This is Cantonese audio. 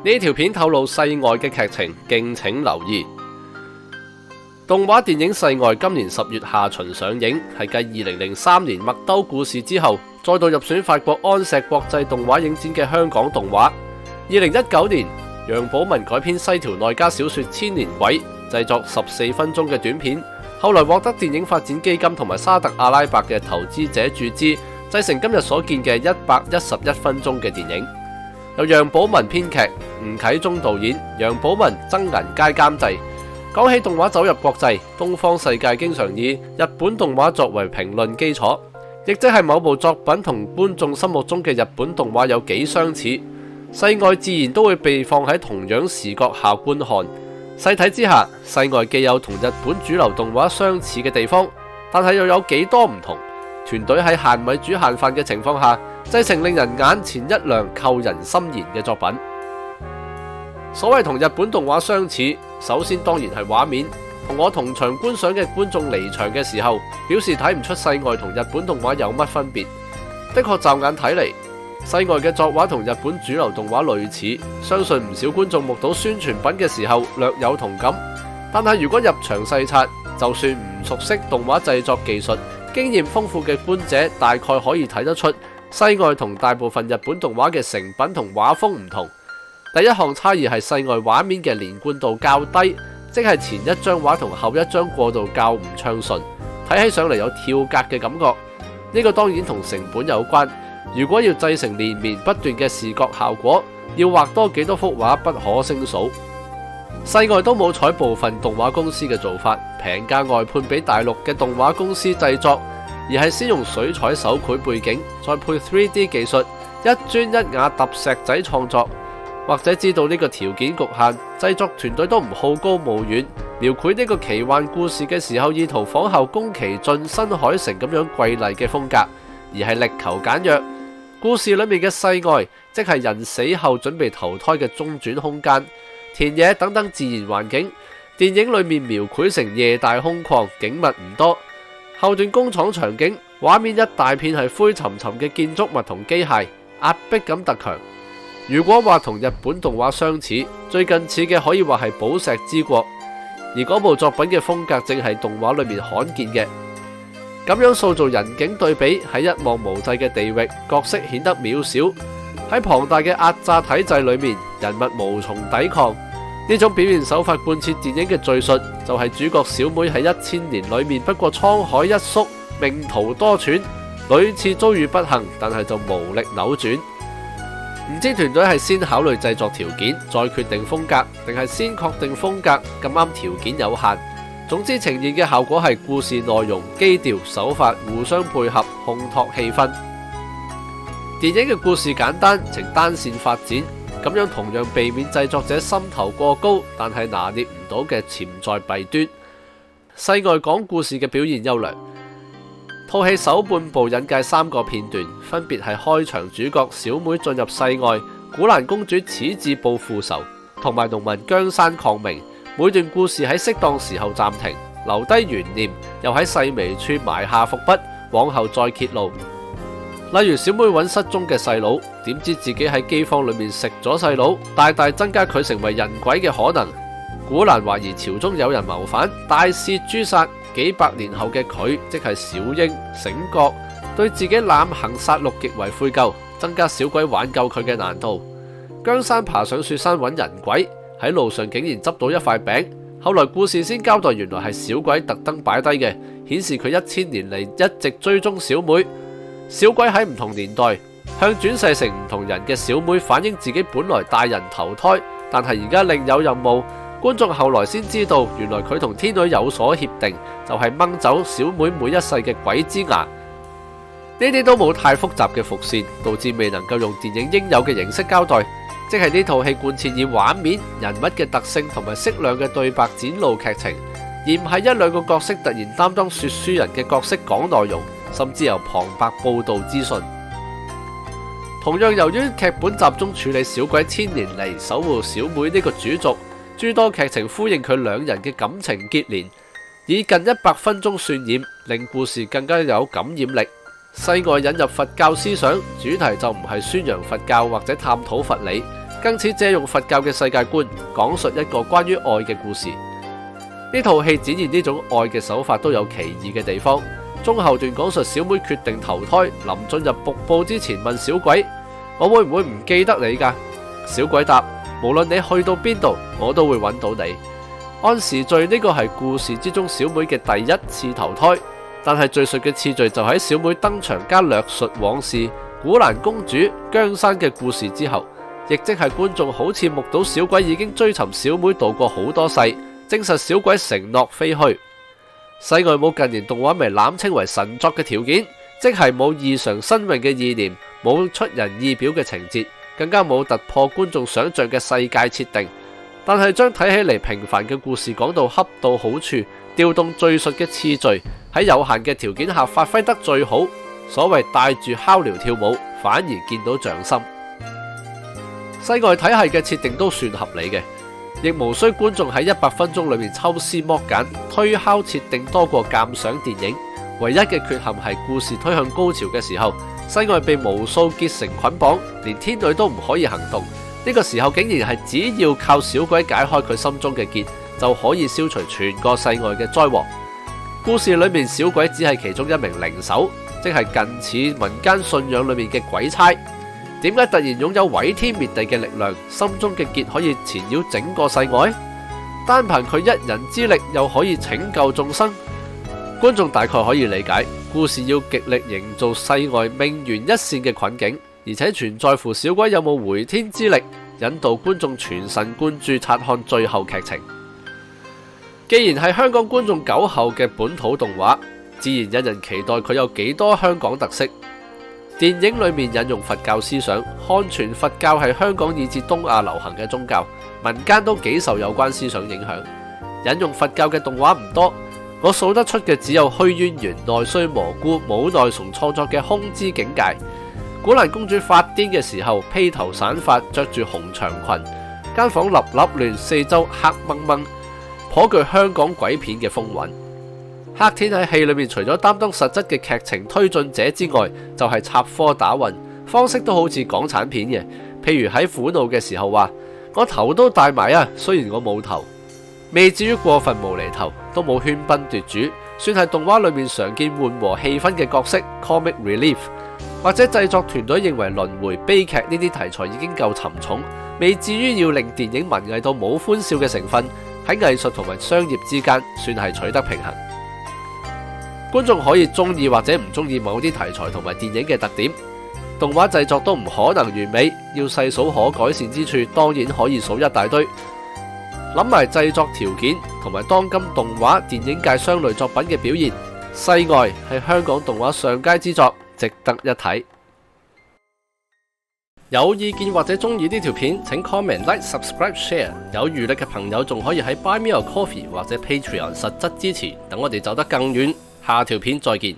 呢條片透露世外嘅劇情，敬請留意。動畫電影《世外》今年10月下旬上映，係繼2003年《麥兜故事》之後，再度入選法國安石國際動畫影展嘅香港動畫。2019年，楊寶文改編西條內加小說《千年鬼》，製作14分鐘嘅短片，後來獲得電影發展基金同埋沙特阿拉伯嘅投資者注資，製成今日所見嘅111分鐘嘅電影。由楊寶文編劇，吳啟忠導演，楊寶文、曾銀佳監製。講起動畫走入國際，東方世界經常以日本動畫作為評論基礎，亦即係某部作品同觀眾心目中嘅日本動畫有幾相似，世外自然都會被放喺同樣視角下觀看。細睇之下，世外既有同日本主流動畫相似嘅地方，但係又有幾多唔同。團隊喺限米煮限飯嘅情況下，製成令人眼前一亮、扣人心弦嘅作品。所謂同日本動畫相似，首先當然係畫面。同我同場觀賞嘅觀眾離場嘅時候，表示睇唔出世外同日本動畫有乜分別。的確驟眼睇嚟，世外嘅作畫同日本主流動畫類似，相信唔少觀眾目睹宣傳品嘅時候略有同感。但係如果入場細察，就算唔熟悉動畫製作技術，經驗豐富嘅觀者大概可以睇得出，世外同大部分日本動畫嘅成品同畫風唔同。第一項差異係世外畫面嘅連貫度較低，即係前一張畫同後一張過渡較唔暢順，睇起上嚟有跳格嘅感覺。呢個當然同成本有關，如果要製成連綿不斷嘅視覺效果，要畫多幾多幅畫不可勝數。世外都冇採部分動畫公司嘅做法，平價外判俾大陸嘅動畫公司製作，而係先用水彩手繪背景，再配 3D 技術，一磚一瓦揼石仔創作。或者知道呢個條件局限，製作團隊都唔好高騖遠，描繪呢個奇幻故事嘅時候，意圖仿效宮崎駿、新海誠咁樣瑰麗嘅風格，而係力求簡約。故事裏面嘅世外，即係人死後準備投胎嘅中轉空間、田野等等自然環境。電影裏面描繪成夜大空曠，景物唔多。後段工廠場景，畫面一大片係灰沉沉嘅建築物同機械，壓迫感特強。如果話同日本動畫相似，最近似嘅可以話係《寶石之國》，而嗰部作品嘅風格正係動畫裏面罕見嘅。咁樣塑造人景對比，喺一望無際嘅地域，角色顯得渺小；喺龐大嘅壓榨體制裏面，人物無從抵抗。呢種表現手法貫徹電影嘅敘述，就係主角小妹喺1000年裏面不過滄海一粟，命途多舛，屢次遭遇不幸，但係就無力扭轉。唔知團隊係先考慮製作條件，再決定風格，定係先確定風格，咁啱條件有限。總之呈現嘅效果係故事內容、基調、手法互相配合，烘托氣氛。電影嘅故事簡單，呈單線發展，咁樣同樣避免製作者心頭過高，但係拿捏唔到嘅潛在弊端。世外講故事嘅表現優良。套戲首半部引介3個片段，分別係開場主角小妹進入世外、古蘭公主始至報父仇，同埋農民姜山抗命。每段故事喺適當時候暫停，留低懸念，又喺細微處埋下伏筆，往後再揭露。例如小妹揾失蹤嘅細佬，點知自己喺饑荒裏面食咗細佬，大大增加佢成為人鬼嘅可能。古蘭懷疑朝中有人謀反，大肆誅殺。幾百年後嘅佢，即係小英醒覺，對自己濫行殺戮極為悔疚，增加小鬼挽救佢嘅難度。姜山爬上雪山揾人鬼，喺路上竟然執到一塊餅。後來故事先交代，原來係小鬼特登擺低嘅，顯示佢1000年嚟一直追蹤小妹。小鬼喺唔同年代向轉世成唔同人嘅小妹反映自己本來帶人投胎，但係而家另有任務。觀眾後來先知道，原來佢同天女有所協定，就係掹走小妹每一世嘅鬼之牙。呢啲都冇太複雜嘅伏線，導致未能夠用電影應有嘅形式交代，即係呢套戲貫徹以畫面、人物嘅特性同埋適量嘅對白展露劇情，而唔係1-2個角色突然擔當說書人嘅角色講內容，甚至由旁白報道資訊。同樣由於劇本集中處理小鬼1000年嚟守護小妹呢個主軸，諸多劇情呼應佢兩人嘅感情結連，以近100分鐘渲染，令故事更加有感染力。世外引入佛教思想，主題就唔係宣揚佛教或者探討佛理，更似借用佛教嘅世界觀，講述一個關於愛嘅故事。呢套戲展現呢種愛嘅手法都有奇異嘅地方。中後段講述小妹決定投胎，臨進入瀑布之前問小鬼：我會唔會唔記得你㗎？小鬼答：無論你去到邊度，我都會揾到你。按時序呢個係故事之中小妹嘅第一次投胎，但係敘述嘅次序就喺小妹登場加略述往事、古蘭公主、姜山嘅故事之後，亦即係觀眾好似目睹小鬼已經追尋小妹度過好多世，證實小鬼承諾非虛。世外冇近年動畫迷濫稱為神作嘅條件，即係冇異常新穎嘅意念，冇出人意表嘅情節，更加冇突破觀眾想象嘅世界設定。但係將睇起嚟平凡嘅故事講到恰到好處，調動敘述嘅次序，喺有限嘅條件下發揮得最好。所謂帶住敲鐐跳舞，反而見到匠心。世外體系嘅設定都算合理嘅，亦無需觀眾喺100分鐘裏面抽絲剝繭，推敲設定多過鑑賞電影。唯一嘅缺陷係故事推向高潮嘅時候，世外被無數結繩捆綁，連天女都唔可以行動。呢個時候竟然係只要靠小鬼解開佢心中嘅結，就可以消除全個世外嘅災禍。故事裏面小鬼只係其中一名靈手，即係近似民間信仰裏面嘅鬼差。點解突然擁有毀天滅地嘅力量，心中嘅結可以纏繞整個世外？單憑佢一人之力又可以拯救眾生？觀眾大概可以理解，故事要極力營造世外命懸一線嘅困境，而且全在乎小鬼有冇回天之力，引導觀眾全神貫注察看最後劇情。既然係香港觀眾久候嘅本土動畫，自然引人期待佢有幾多香港特色。電影裏面引用佛教思想，漢傳佛教係香港以至東亞流行嘅宗教，民間都幾受有關思想影響。引用佛教嘅動畫唔多，我數得出嘅只有虛淵玄、內須蘑菇、武內崇創作嘅《空之境界》。古蘭公主發癲嘅時候，披頭散髮，着住紅長裙，間房立立亂，四周黑掹掹，頗具香港鬼片嘅風韻。黑天喺戲裏面除咗擔當實質嘅劇情推進者之外，就係插科打諢，方式都好似港產片嘅。譬如喺苦惱嘅時候話：我頭都大埋啊，雖然我冇頭，未至於過分無厘頭，都冇喧賓奪主，算係動畫裏面常見緩和氣氛嘅角色 comic relief。或者製作團隊認為輪迴悲劇呢啲題材已經夠沉重，未至於要令電影文藝到冇歡笑嘅成分，喺藝術同埋商業之間算係取得平衡。觀眾可以中意或者唔中意某啲題材同埋電影嘅特點，動畫製作都唔可能完美，要細數可改善之處，當然可以數一大堆。諗埋製作條件同埋當今動畫電影界相類作品嘅表現，《世外》係香港動畫上佳之作，值得一睇。有意見或者中意呢條片，請 comment、like、subscribe、share。有餘力嘅朋友仲可以喺 Buy Me a Coffee 或者 Patreon 實質支持，等我哋走得更遠。下條片再見。